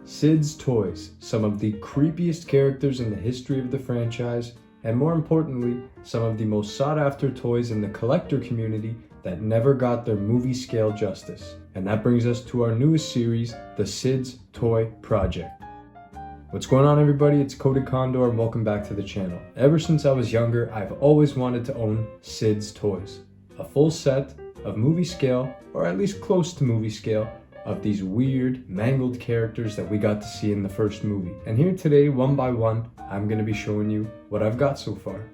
SID's Toys, some of the creepiest characters in the history of the franchise, and more importantly, some of the most sought after toys in the collector community that never got their movie scale justice. And that brings us to our newest series, the SID's Toy Project. What's going on, everybody? It's Coated Condor and welcome back to the channel. Ever since I was younger, I've always wanted to own SID's Toys. A full set of movie scale, or at least close to movie scale, of these weird, mangled characters that we got to see in the first movie. And here today, one by one, I'm going to be showing you what I've got so far.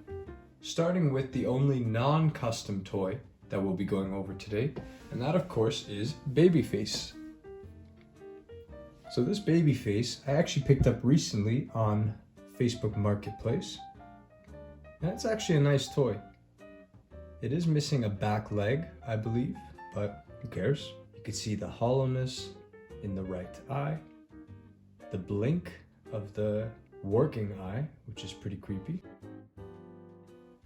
Starting with the only non-custom toy that we'll be going over today, and that of course is Babyface. So this Babyface, I actually picked up recently on Facebook Marketplace. And it's actually a nice toy. It is missing a back leg, I believe, but who cares? You can see the hollowness in the right eye, the blink of the working eye, which is pretty creepy.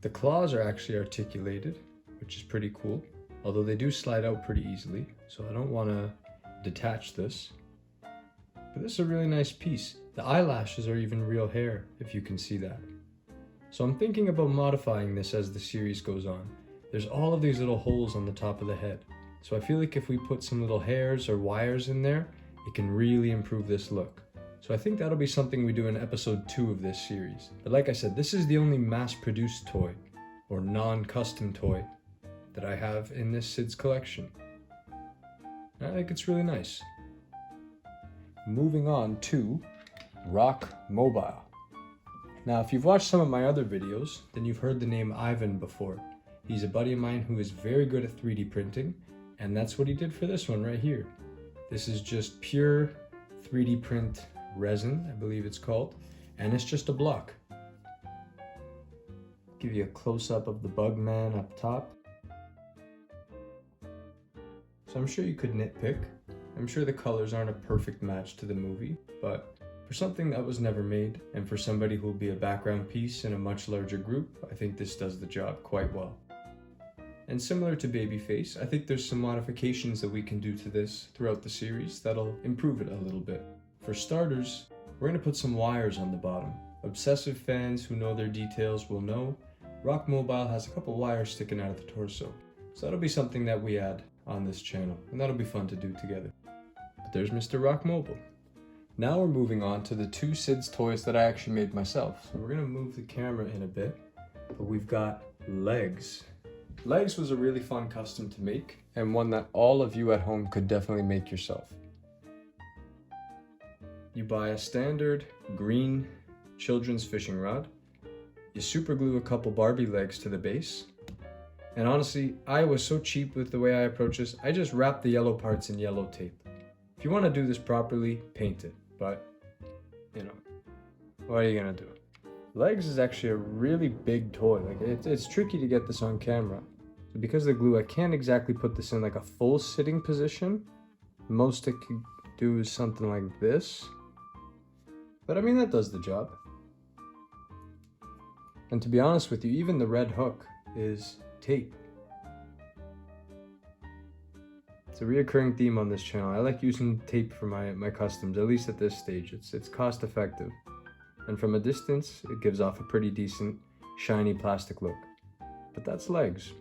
The claws are actually articulated, which is pretty cool, although they do slide out pretty easily, so I don't want to detach this. But this is a really nice piece. The eyelashes are even real hair, if you can see that. So I'm thinking about modifying this as the series goes on. There's all of these little holes on the top of the head. So I feel like if we put some little hairs or wires in there, it can really improve this look. So I think that'll be something we do in episode 2 of this series. But like I said, this is the only mass-produced toy, or non-custom toy, that I have in this SID's collection. And I think it's really nice. Moving on to Rock Mobile. Now, if you've watched some of my other videos, then you've heard the name Ivan before. He's a buddy of mine who is very good at 3D printing, and that's what he did for this one right here. This is just pure 3D print resin, I believe it's called, and it's just a block. Give you a close-up of the bug man up top. So I'm sure you could nitpick. I'm sure the colors aren't a perfect match to the movie, but for something that was never made, and for somebody who will be a background piece in a much larger group, I think this does the job quite well. And similar to Babyface, I think there's some modifications that we can do to this throughout the series that'll improve it a little bit. For starters, we're going to put some wires on the bottom. Obsessive fans who know their details will know Rock Mobile has a couple wires sticking out of the torso. So that'll be something that we add on this channel, and that'll be fun to do together. But there's Mr. Rock Mobile. Now we're moving on to the 2 SID's toys that I actually made myself. So we're going to move the camera in a bit, but we've got Legs. Legs was a really fun custom to make, and one that all of you at home could definitely make yourself. You buy a standard green children's fishing rod, you super glue a couple Barbie legs to the base, and honestly, I was so cheap with the way I approach this, I just wrapped the yellow parts in yellow tape. If you want to do this properly, paint it, but, you know, what are you gonna do? Legs is actually a really big toy. Like it's tricky to get this on camera. So because of the glue, I can't exactly put this in like a full sitting position. Most it could do is something like this. But I mean, that does the job. And to be honest with you, even the red hook is tape. It's a reoccurring theme on this channel. I like using tape for my customs, at least at this stage. It's cost effective. And from a distance, it gives off a pretty decent, shiny plastic look. But that's Legs.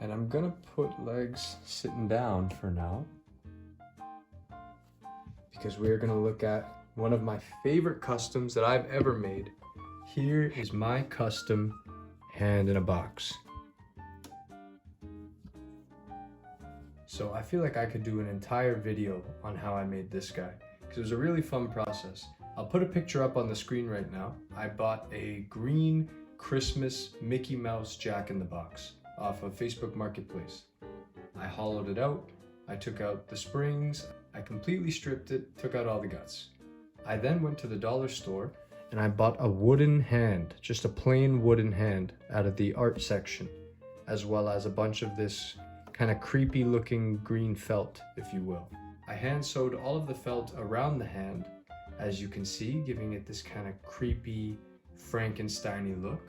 And I'm gonna put Legs sitting down for now, because we're gonna look at one of my favorite customs that I've ever made. Here is my custom hand in a box. So I feel like I could do an entire video on how I made this guy, because it was a really fun process. I'll put a picture up on the screen right now. I bought a green Christmas Mickey Mouse Jack-in-the-Box off of Facebook Marketplace. I hollowed it out, I took out the springs, I completely stripped it, took out all the guts. I then went to the dollar store and I bought a wooden hand, just a plain wooden hand out of the art section, as well as a bunch of this kind of creepy looking green felt, if you will. I hand sewed all of the felt around the hand, as you can see, giving it this kind of creepy Frankenstein-y look.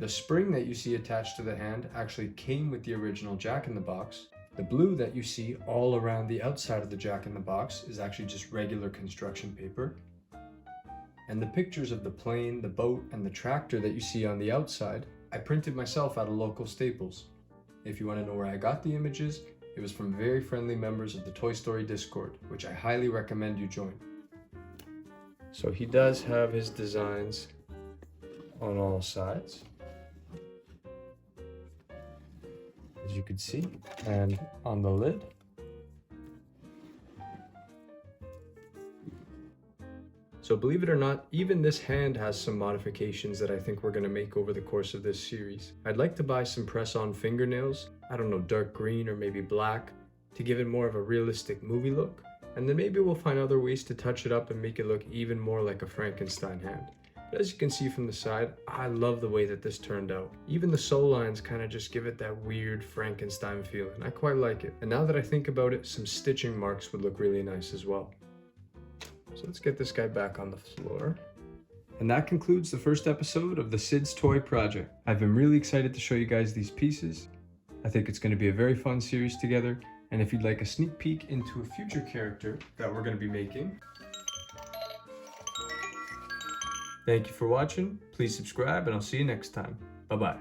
The spring that you see attached to the hand actually came with the original Jack-in-the-Box, The blue that you see all around the outside of the Jack-in-the-Box is actually just regular construction paper. And the pictures of the plane, the boat, and the tractor that you see on the outside, I printed myself at a local Staples. If you want to know where I got the images, it was from very friendly members of the Toy Story Discord, which I highly recommend you join. So he does have his designs on all sides, as you can see, and on the lid. So believe it or not, even this hand has some modifications that I think we're going to make over the course of this series. I'd like to buy some press-on fingernails, I don't know, dark green or maybe black, to give it more of a realistic movie look. And then maybe we'll find other ways to touch it up and make it look even more like a Frankenstein hand. But as you can see from the side, I love the way that this turned out. Even the sew lines kind of just give it that weird Frankenstein feeling. I quite like it. And now that I think about it, some stitching marks would look really nice as well. So let's get this guy back on the floor. And that concludes the first episode of the SID's Toy Project. I've been really excited to show you guys these pieces. I think it's going to be a very fun series together. And if you'd like a sneak peek into a future character that we're going to be making, thank you for watching. Please subscribe and I'll see you next time. Bye-bye.